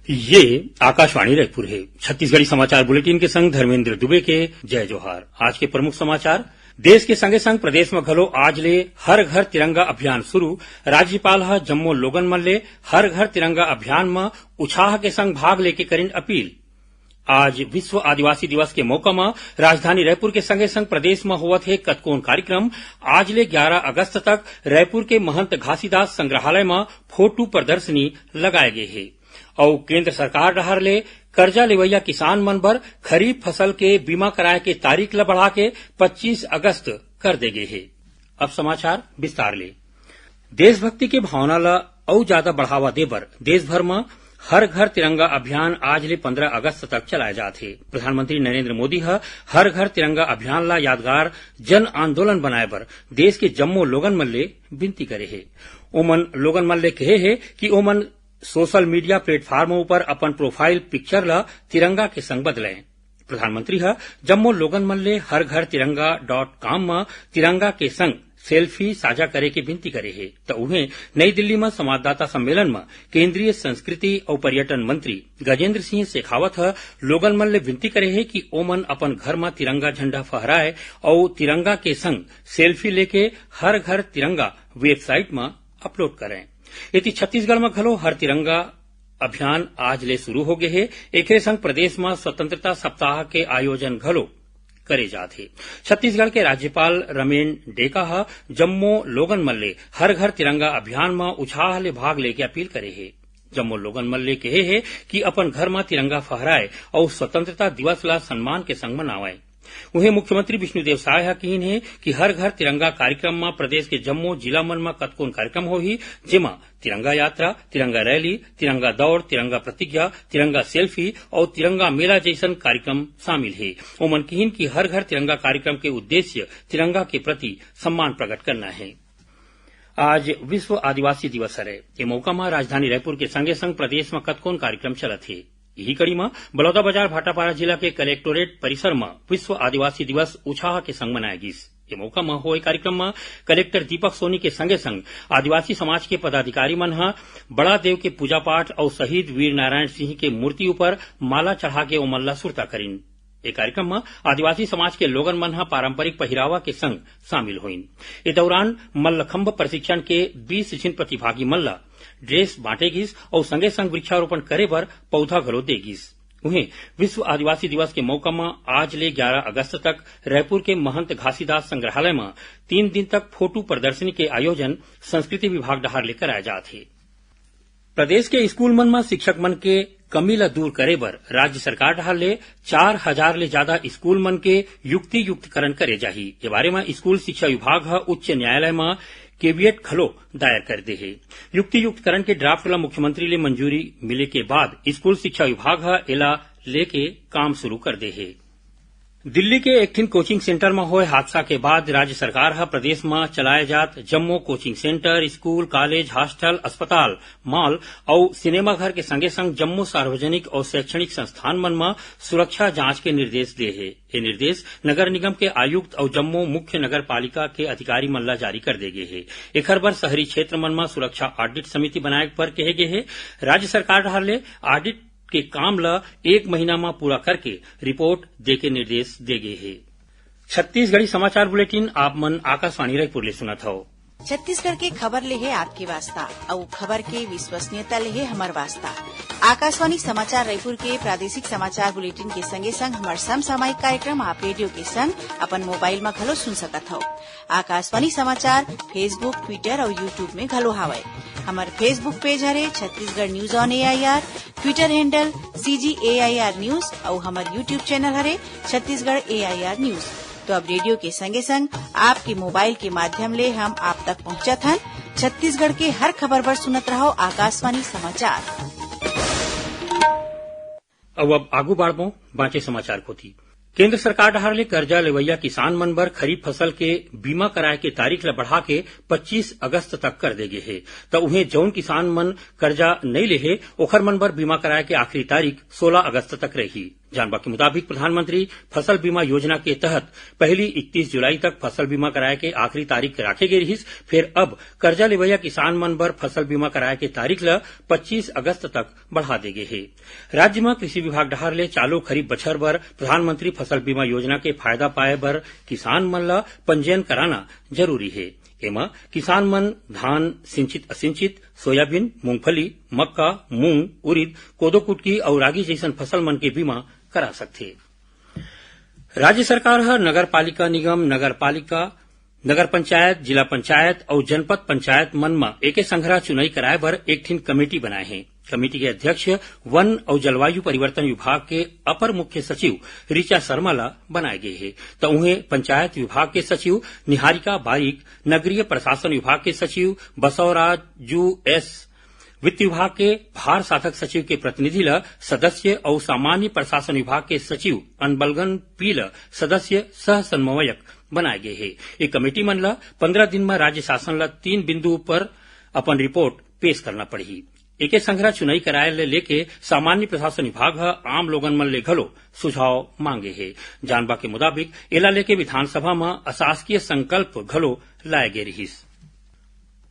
ये आकाशवाणी रायपुर है। छत्तीसगढ़ी समाचार बुलेटिन के संग धर्मेंद्र दुबे के जय जोहार। आज के प्रमुख समाचार। देश के संगे संग प्रदेश में घलो आज ले हर घर तिरंगा अभियान शुरू। राज्यपाल ह जम्मो लोगन मन ले हर घर तिरंगा अभियान में उत्साह के संग भाग लेके करिन अपील। आज विश्व आदिवासी दिवस के मौका में राजधानी रायपुर के संगे संग प्रदेश में होवत है कतकोन कार्यक्रम। आज ले 11 अगस्त तक रायपुर के महंत घासीदास संग्रहालय में फोटो प्रदर्शनी लगाए गए है। और केंद्र सरकार डहर ले कर्जा लेवैया किसान मन बर खरीफ फसल के बीमा कराए के तारीख ल बढ़ा के 25 अगस्त कर दे गए है। अब समाचार विस्तार ले। देशभक्ति के भावना ल और ज्यादा बढ़ावा दे बर देश भर में हर घर तिरंगा अभियान आज ले 15 अगस्त तक चलाए जाथे। प्रधानमंत्री नरेंद्र मोदी हर घर तिरंगा अभियान ला यादगार जन आंदोलन बनाए बर देश के जम्मो लोगन मन ले विनती करे है। ओमन लोगन मन ले कहे है कि ओमन सोशल मीडिया प्लेटफॉर्म ऊपर अपन प्रोफाइल पिक्चर ला तिरंगा के संग बदलें। प्रधानमंत्री जम्मो लोगन मन ले हर घर तिरंगा.com में तिरंगा के संग सेल्फी साझा करे के विनती करे है। तो उन्हें नई दिल्ली में संवाददाता सम्मेलन में केंद्रीय संस्कृति और पर्यटन मंत्री गजेंद्र सिंह शेखावत लोगन मन ले विनती करे है कि ओमन अपन घर में तिरंगा झंडा फहराए और तिरंगा के संग सेल्फी लेके हर घर तिरंगा वेबसाइट में अपलोड करें। इति छत्तीसगढ़ में घलो हर तिरंगा अभियान आज ले शुरू हो गए है। एकरे संग प्रदेश में स्वतंत्रता सप्ताह के आयोजन घलो करे जाथे। छत्तीसगढ़ के राज्यपाल रमेन डेका जम्मो लोगन मन ले हर घर तिरंगा अभियान में उत्साह ले भाग लेके अपील करे है। जम्मो लोगन मन ले कहे है कि अपन घर में तिरंगा फहराए और स्वतंत्रता दिवस ला सम्मान के संग मनावे। उन्हें मुख्यमंत्री विष्णुदेव साय कहीन है कि हर घर तिरंगा कार्यक्रम में प्रदेश के जम्मो जिला मन में कतकोन कार्यक्रम होही, जेमा तिरंगा यात्रा, तिरंगा रैली, तिरंगा दौड़, तिरंगा प्रतिज्ञा, तिरंगा सेल्फी और तिरंगा मेला जैसन कार्यक्रम शामिल है। ओमन कहीन कि हर घर तिरंगा कार्यक्रम के उद्देश्य तिरंगा के प्रति सम्मान प्रकट करना है। आज विश्व आदिवासी दिवस है। ये मौका में राजधानी रायपुर के संगे संग प्रदेश में कतकोन कार्यक्रम चलत है। यही कड़ी में बलौदाबाजार भाटापारा जिला के कलेक्टोरेट परिसर में विश्व आदिवासी दिवस उत्साह के संग मनाया गिस। ये मौका में हुए कार्यक्रम में कलेक्टर दीपक सोनी के संगे संग आदिवासी समाज के पदाधिकारी मन बड़ा देव के पूजा पाठ और शहीद वीर नारायण सिंह के मूर्ति ऊपर माला चढ़ा के ओमन ला सुरता करीन। ये कार्यक्रम में आदिवासी समाज के लोगन मन पारंपरिक पहिरावा के संग शामिल हुईन। इस दौरान मल्लखंभ प्रशिक्षण के 20 जिन प्रतिभागी मन ला ड्रेस बांटे गिस और संगे संग वृक्षारोपण करे बर पौधा घलो दे गिस। उन्हें विश्व आदिवासी दिवस के मौका में आज ले 11 अगस्त तक रायपुर के महंत घासीदास संग्रहालय में 3 दिन तक फोटो प्रदर्शनी के आयोजन संस्कृति विभाग डहार ले कराए जाथे। प्रदेश के स्कूल मन में शिक्षक मन के कमी ला दूर करे बर राज्य सरकार डहार ले 4000 ले ज्यादा स्कूल मन के युक्ति युक्तकरण करे जाही। ये बारे में स्कूल शिक्षा विभाग उच्च न्यायालय में केवियट खलो दायर कर दे है। युक्ति युक्तकरण के ड्राफ्ट ला मुख्यमंत्री ले मंजूरी मिले के बाद स्कूल शिक्षा विभाग एला लेके काम शुरू कर दे है। दिल्ली के एक कोचिंग सेंटर में हुए हादसा के बाद राज्य सरकार प्रदेश में चलाए जात जम्मो coaching centre, school, college, hostel, अस्पताल, मॉल और सिनेमा घर के संगे संग जम्मो सार्वजनिक और शैक्षणिक संस्थान मन में सुरक्षा जांच के निर्देश दे है। ये निर्देश नगर निगम के आयुक्त और जम्मो मुख्य नगर पालिका के अधिकारी मन ला जारी कर दे गए है। एखर बर शहरी क्षेत्र मन में सुरक्षा ऑडिट समिति बनाए पर कहे गए है। राज्य सरकार डहार ले ऑडिट के काम ला 1 महीना में पूरा करके रिपोर्ट दे के निर्देश दे गए है। छत्तीसगढ़ी समाचार बुलेटिन आप मन आकाशवाणी रायपुर ले सुनत हो। छत्तीसगढ़ के खबर ले है आपके वास्ता और खबर के विश्वसनीयता ले है हमार वास्ता। आकाशवाणी समाचार रायपुर के प्रादेशिक समाचार बुलेटिन के संगे संग हमार समसामयिक कार्यक्रम आप रेडियो के संग अपन मोबाइल में घलो सुन सकत हो। आकाशवाणी समाचार फेसबुक, ट्विटर और यूट्यूब में घलो हावय। हमार फेसबुक पेज हरे Chhattisgarh news on AIR, Twitter handle CGAIR news और हमार यूट्यूब चैनल हरे छत्तीसगढ़ AIR न्यूज। तो अब रेडियो के संगे संग आपके मोबाइल के माध्यम ले हम आप तक पहुंचत हन। छत्तीसगढ़ के हर खबर पर सुनत रहो आकाशवाणी समाचार। अब आगू बाढ़बो बाँचे समाचार को थी। केंद्र सरकार डहार ले कर्जा लेवैया किसान मन बर खरीफ फसल के बीमा कराए के तारीख ला बढ़ा के 25 अगस्त तक कर दे गए है। तो उन्हें जौन किसान मन कर्जा नहीं ले है ओखर मन बर बीमा कराए के आखिरी तारीख 16 अगस्त तक रही। जानवा के मुताबिक प्रधानमंत्री फसल बीमा योजना के तहत पहली 31 जुलाई तक फसल बीमा कराए के आखिरी तारीख राखे गे रहिस। फिर अब कर्जा लेवैया किसान मन बर फसल बीमा कराए के तारीख ल 25 अगस्त तक बढ़ा दे गे हे। राज्य में कृषि विभाग डहार ले चालू खरीफ बछर बर प्रधानमंत्री फसल बीमा योजना के फायदा पाए बर किसान मन ल पंजीयन कराना जरूरी है। एमा किसान मन धान, सिंचित असिंचित, सोयाबीन, मूंगफली, मक्का, मूंग, उड़ीद, कोदो कुटकी और रागी जैसन फसल मन के बीमा करा सकथे। राज्य सरकार ह नगर पालिका निगम, नगर पालिका, नगर पंचायत, जिला पंचायत और जनपद पंचायत मन में एके संघरा चुनाई कराए बर एक ठिन कमेटी बनाए हैं। कमेटी के अध्यक्ष वन और जलवायु परिवर्तन विभाग के अपर मुख्य सचिव ऋचा शर्मा ला बनाए गए हैं। तो उन्हें पंचायत विभाग के सचिव निहारिका बारिक, नगरीय प्रशासन विभाग के सचिव बसवराजू एस, वित्त विभाग के भार साधक सचिव के प्रतिनिधि ल सदस्य और सामान्य प्रशासन विभाग के सचिव अनबलगन पी ल सदस्य सह समन्वयक बनाए गए हैं। ये कमेटी मन ला 15 दिन में राज्य शासन ला 3 बिंदु पर अपन रिपोर्ट पेश करना पड़ही। एके संघरा चुनाई कराए ले लेके सामान्य प्रशासन विभाग आम लोगन मन ले घलो सुझाव मांगे है। जानवा के मुताबिक एला लेके विधानसभा में अशासकीय संकल्प घलो लाए गे रहिस।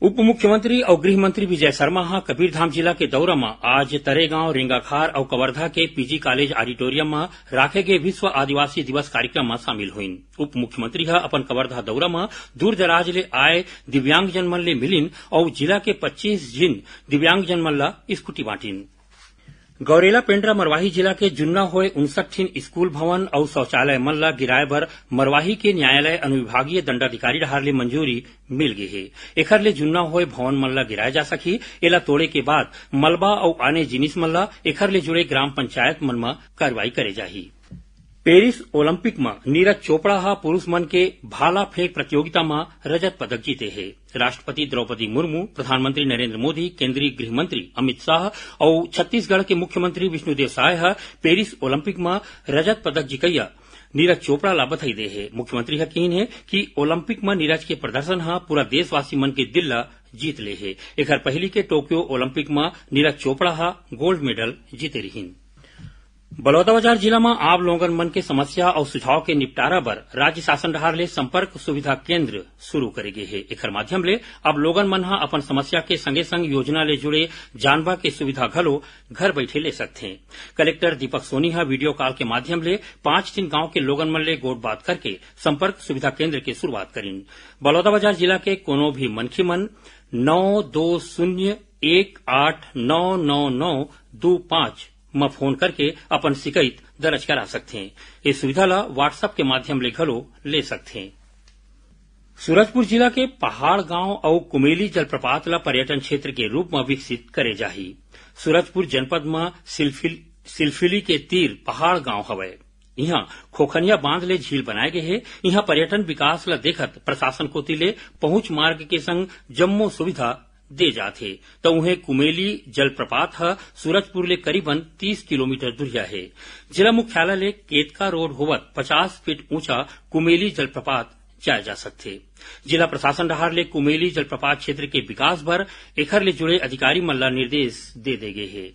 उप मुख्यमंत्री और गृह मंत्री विजय शर्मा कबीरधाम जिला के दौरा में आज तरेगांव, रेंगाखार और कवर्धा के पीजी कॉलेज ऑडिटोरियम में राखे गए विश्व आदिवासी दिवस कार्यक्रम में शामिल हुईन। उप मुख्यमंत्री अपन कवर्धा दौरा में दूर दराज ले आए दिव्यांगजन मन ले मिलिन और जिला के 25 जिन दिव्यांगजन मन ला स्कूटी बांटिन। गौरेला पेंड्रा मरवाही जिला के जुन्ना होए 59 स्कूल भवन और शौचालय मन ला गिराए बर मरवाही के न्यायालय अनुविभागीय दंडाधिकारी डहार ले मंजूरी मिल गई है। एखर ले जुन्ना होए भवन मन ला गिराए जा सकी। एला तोड़े के बाद मलबा और आने जिनिस मन ला एखर ले जुड़े ग्राम पंचायत मन में कार्रवाई करे जाही। पेरिस ओलंपिक में नीरज चोपड़ा पुरुष मन के भाला फेंक प्रतियोगिता में रजत पदक जीते हैं। राष्ट्रपति द्रौपदी मुर्मू, प्रधानमंत्री नरेंद्र मोदी, केंद्रीय गृह मंत्री अमित शाह और छत्तीसगढ़ के मुख्यमंत्री विष्णुदेव साय पेरिस ओलंपिक में रजत पदक जीतैया नीरज चोपड़ा ला बधाई दे है। मुख्यमंत्री यकीन है कि ओलंपिक में नीरज के प्रदर्शन पूरा देशवासी मन के दिल ला जीत ले है। एकर पहली के टोक्यो ओलंपिक में नीरज चोपड़ा गोल्ड मेडल जीते रहीन। बलौदाबाजार जिला में आप लोगन मन के समस्या और सुझाव के निपटारा बर राज्य शासन डहार ले संपर्क सुविधा केंद्र शुरू करे गे है। एकर माध्यम ले अब लोगन मन अपन समस्या के संगे संग योजना ले जुड़े जानवा के सुविधा घलो घर बैठे ले सकथे। Collector Deepak Soni video call के माध्यम ले 5 दिन गांव के लोगन मन ले गोट बात करके संपर्क सुविधा केंद्र के शुरुआत करीन। बलौदाबाजार जिला के कोनो भी मनखी मन 9201899925 में फोन करके अपन शिकायत दर्ज करा सकते हैं। इस सुविधा ला व्हाट्सएप के माध्यम ले घलो ले सकते हैं। सूरजपुर जिला के पहाड़ गांव और कुमेली जलप्रपात ला पर्यटन क्षेत्र के रूप में विकसित करे जाही। सूरजपुर जनपद में सिलफिली के तीर पहाड़ गांव हवय। यहाँ खोखनिया बांध ले झील बनाए गए है। यहाँ पर्यटन विकास ला देखत प्रशासन कोती ले पहुंच मार्ग के संग जम्मो सुविधा दे जाथे। तो उन्हें कुमेली जलप्रपात सूरजपुर ले करीबन 30 किलोमीटर दूरिया है। जिला मुख्यालय ले केतका रोड होवत 50 फीट ऊंचा कुमेली जलप्रपात जाए जा सकथे। जिला प्रशासन डहार ले कुमेली जलप्रपात क्षेत्र के विकास भर एखर ले जुड़े अधिकारी मन ला निर्देश दे गए है।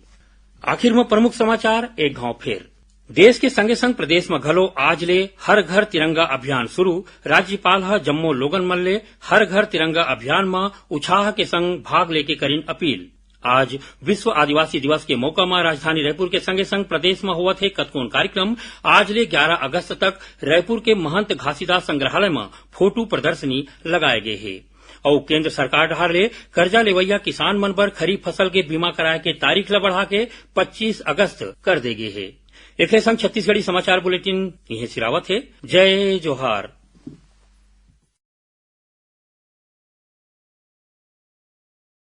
आखिर में प्रमुख समाचार एक घाव फेर। देश के संगे संग प्रदेश में घलो आज ले हर घर तिरंगा अभियान शुरू। राज्यपाल जम्मो लोगन मन ले हर घर तिरंगा अभियान में उत्साह के संग भाग लेके करीन अपील। आज विश्व आदिवासी दिवस के मौका में राजधानी रायपुर के संगे संग प्रदेश में हुआ थे कतकोन कार्यक्रम। आज ले 11 अगस्त तक रायपुर के महंत घासीदास संग्रहालय में फोटो प्रदर्शनी लगाए गए है। और केंद्र सरकार डहार ले कर्जा लेवैया किसान मन पर खरीफ फसल के बीमा कराए के तारीख ला बढ़ा के 25 अगस्त कर दे गए है। एक संग छत्तीसगढ़ी समाचार बुलेटिन यहीं सिरावत है। जय जोहार।